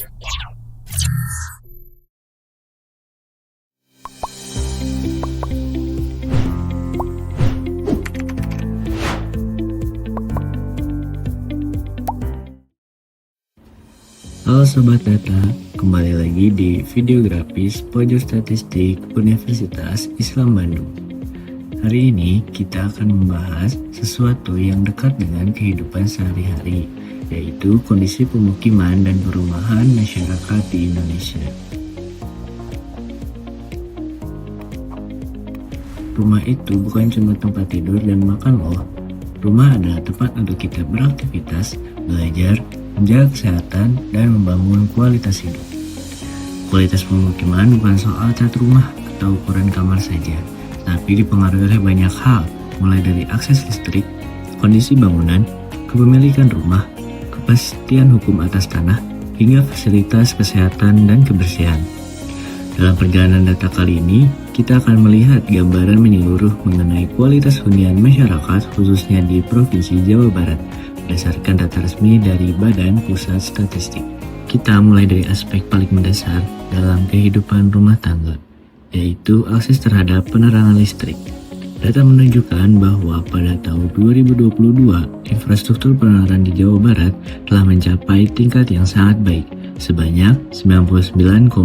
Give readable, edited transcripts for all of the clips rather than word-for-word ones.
Halo Sobat Data, kembali lagi di video grafis pojok statistik Universitas Islam Bandung. Hari ini kita akan membahas sesuatu yang dekat dengan kehidupan sehari-hari, yaitu kondisi pemukiman dan perumahan masyarakat di Indonesia. Rumah itu bukan cuma tempat tidur dan makan loh. Rumah adalah tempat untuk kita beraktivitas, belajar, menjaga kesehatan, dan membangun kualitas hidup. Kualitas pemukiman bukan soal cat rumah atau ukuran kamar saja, tapi dipengaruhi oleh banyak hal, mulai dari akses listrik, kondisi bangunan, kepemilikan rumah, kepastian hukum atas tanah, hingga fasilitas kesehatan dan kebersihan. Dalam perjalanan data kali ini, kita akan melihat gambaran menyeluruh mengenai kualitas hunian masyarakat khususnya di Provinsi Jawa Barat, berdasarkan data resmi dari Badan Pusat Statistik. Kita mulai dari aspek paling mendasar dalam kehidupan rumah tangga, yaitu akses terhadap penerangan listrik. Data menunjukkan bahwa pada tahun 2022, infrastruktur penerangan di Jawa Barat telah mencapai tingkat yang sangat baik. Sebanyak 99,77%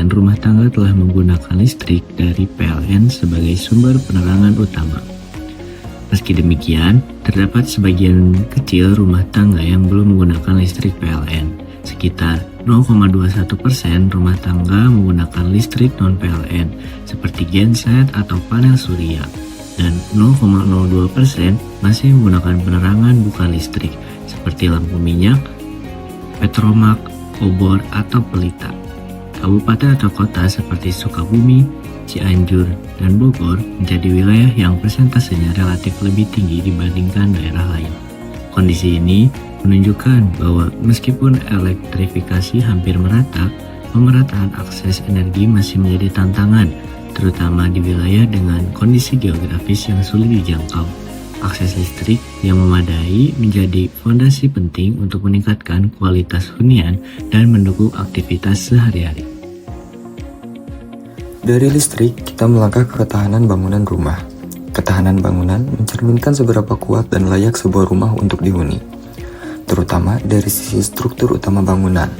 rumah tangga telah menggunakan listrik dari PLN sebagai sumber penerangan utama. Meski demikian, terdapat sebagian kecil rumah tangga yang belum menggunakan listrik PLN. Sekitar 0,21% rumah tangga menggunakan listrik non-PLN, seperti genset atau panel surya. Dan 0,02% masih menggunakan penerangan bukan listrik, seperti lampu minyak, petromak, obor, atau pelita. Kabupaten atau kota seperti Sukabumi, Cianjur, dan Bogor menjadi wilayah yang persentasenya relatif lebih tinggi dibandingkan daerah lain. Kondisi ini menunjukkan bahwa meskipun elektrifikasi hampir merata, pemerataan akses energi masih menjadi tantangan, terutama di wilayah dengan kondisi geografis yang sulit dijangkau. Akses listrik yang memadai menjadi fondasi penting untuk meningkatkan kualitas hunian dan mendukung aktivitas sehari-hari. Dari listrik, kita melangkah ke ketahanan bangunan rumah. Ketahanan bangunan mencerminkan seberapa kuat dan layak sebuah rumah untuk dihuni, terutama dari sisi struktur utama bangunan.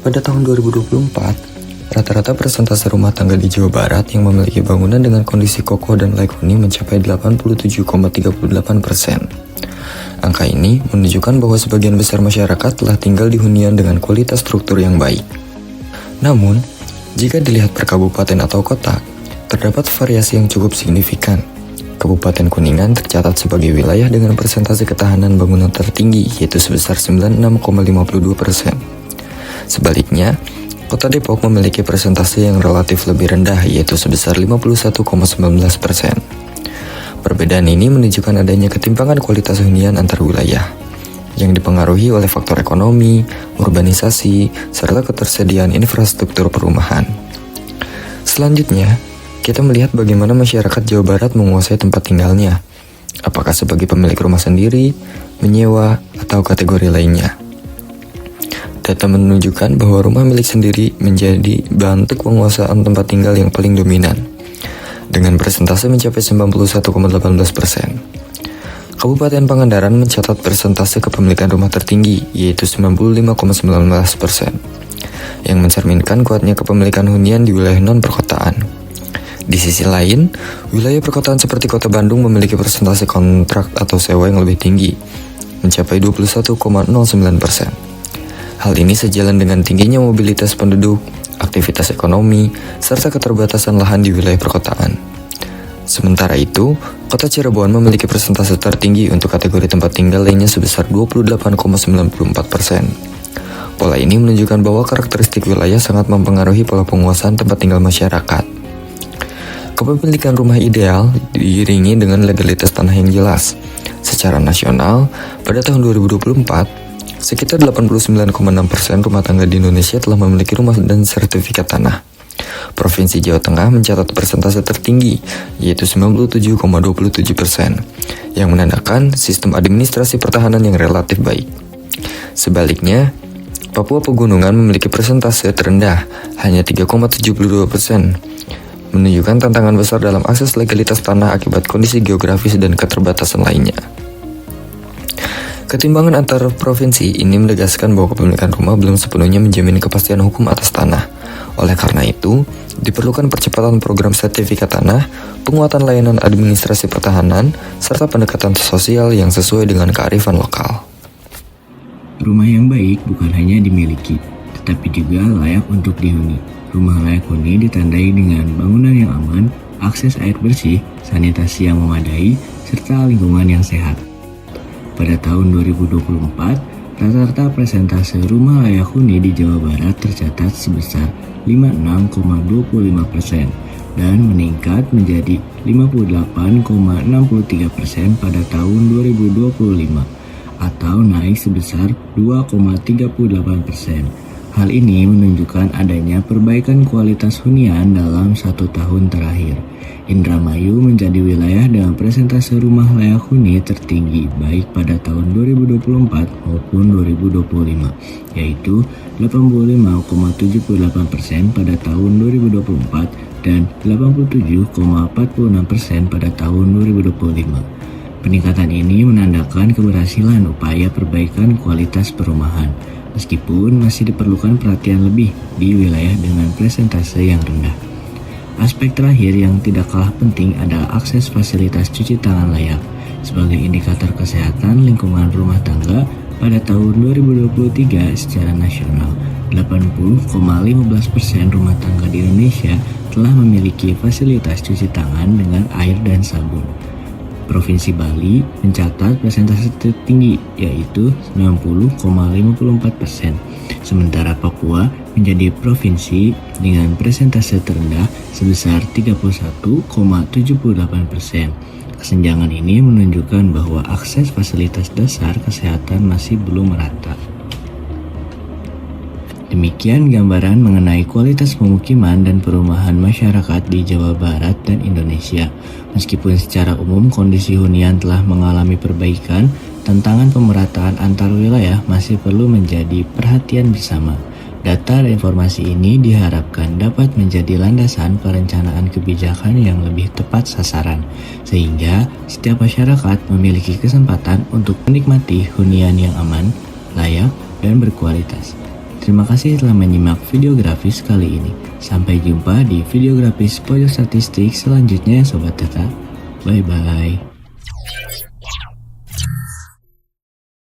Pada tahun 2024, rata-rata persentase rumah tangga di Jawa Barat yang memiliki bangunan dengan kondisi kokoh dan layak huni mencapai 87,38%. Angka ini menunjukkan bahwa sebagian besar masyarakat telah tinggal di hunian dengan kualitas struktur yang baik. Namun, jika dilihat per kabupaten atau kota, terdapat variasi yang cukup signifikan. Kabupaten Kuningan tercatat sebagai wilayah dengan persentase ketahanan bangunan tertinggi, yaitu sebesar 96,52%. Sebaliknya, Kota Depok memiliki persentase yang relatif lebih rendah, yaitu sebesar 51,19%. Perbedaan ini menunjukkan adanya ketimpangan kualitas hunian antar wilayah, yang dipengaruhi oleh faktor ekonomi, urbanisasi, serta ketersediaan infrastruktur perumahan. Selanjutnya, kita melihat bagaimana masyarakat Jawa Barat menguasai tempat tinggalnya, apakah sebagai pemilik rumah sendiri, menyewa, atau kategori lainnya. Data menunjukkan bahwa rumah milik sendiri menjadi bentuk penguasaan tempat tinggal yang paling dominan, dengan persentase mencapai 91,18%. Kabupaten Pangandaran mencatat persentase kepemilikan rumah tertinggi, yaitu 95,19%, yang mencerminkan kuatnya kepemilikan hunian di wilayah non-perkotaan. Di sisi lain, wilayah perkotaan seperti Kota Bandung memiliki persentase kontrak atau sewa yang lebih tinggi, mencapai 21,09%. Hal ini sejalan dengan tingginya mobilitas penduduk, aktivitas ekonomi, serta keterbatasan lahan di wilayah perkotaan. Sementara itu, Kota Cirebon memiliki persentase tertinggi untuk kategori tempat tinggal lainnya sebesar 28,94%. Pola ini menunjukkan bahwa karakteristik wilayah sangat mempengaruhi pola penguasaan tempat tinggal masyarakat. Kepemilikan rumah ideal diiringi dengan legalitas tanah yang jelas. Secara nasional, pada tahun 2024, sekitar 89,6% rumah tangga di Indonesia telah memiliki rumah dan sertifikat tanah. Provinsi Jawa Tengah mencatat persentase tertinggi, yaitu 97,27%, yang menandakan sistem administrasi pertahanan yang relatif baik. Sebaliknya, Papua Pegunungan memiliki persentase terendah, hanya 3,72%, menunjukkan tantangan besar dalam akses legalitas tanah akibat kondisi geografis dan keterbatasan lainnya. Ketimbangan antar provinsi ini menegaskan bahwa kepemilikan rumah belum sepenuhnya menjamin kepastian hukum atas tanah. Oleh karena itu, diperlukan percepatan program sertifikat tanah, penguatan layanan administrasi pertahanan, serta pendekatan sosial yang sesuai dengan kearifan lokal. Rumah yang baik bukan hanya dimiliki, tetapi juga layak untuk dihuni. Rumah layak huni ditandai dengan bangunan yang aman, akses air bersih, sanitasi yang memadai, serta lingkungan yang sehat. Pada tahun 2024, rata-rata persentase rumah layak huni di Jawa Barat tercatat sebesar 56,25% dan meningkat menjadi 58,63% pada tahun 2025 atau naik sebesar 2,38%. Hal ini menunjukkan adanya perbaikan kualitas hunian dalam 1 tahun terakhir. Indramayu menjadi wilayah dengan persentase rumah layak huni tertinggi baik pada tahun 2024 maupun 2025, yaitu 85,78% pada tahun 2024 dan 87,46% pada tahun 2025. Peningkatan ini menandakan keberhasilan upaya perbaikan kualitas perumahan, meskipun masih diperlukan perhatian lebih di wilayah dengan persentase yang rendah. Aspek terakhir yang tidak kalah penting adalah akses fasilitas cuci tangan layak. Sebagai indikator kesehatan lingkungan rumah tangga, pada tahun 2023 secara nasional, 80,15% rumah tangga di Indonesia telah memiliki fasilitas cuci tangan dengan air dan sabun. Provinsi Bali mencatat persentase tertinggi, yaitu 90,54%. Sementara Papua menjadi provinsi dengan persentase terendah sebesar 31,78%. Kesenjangan ini menunjukkan bahwa akses fasilitas dasar kesehatan masih belum merata. Demikian gambaran mengenai kualitas pemukiman dan perumahan masyarakat di Jawa Barat dan Indonesia. Meskipun secara umum kondisi hunian telah mengalami perbaikan, tantangan pemerataan antar wilayah masih perlu menjadi perhatian bersama. Data dan informasi ini diharapkan dapat menjadi landasan perencanaan kebijakan yang lebih tepat sasaran, sehingga setiap masyarakat memiliki kesempatan untuk menikmati hunian yang aman, layak, dan berkualitas. Terima kasih telah menyimak video grafis kali ini. Sampai jumpa di video grafis pojok statistik selanjutnya Sobat Data. Bye-bye.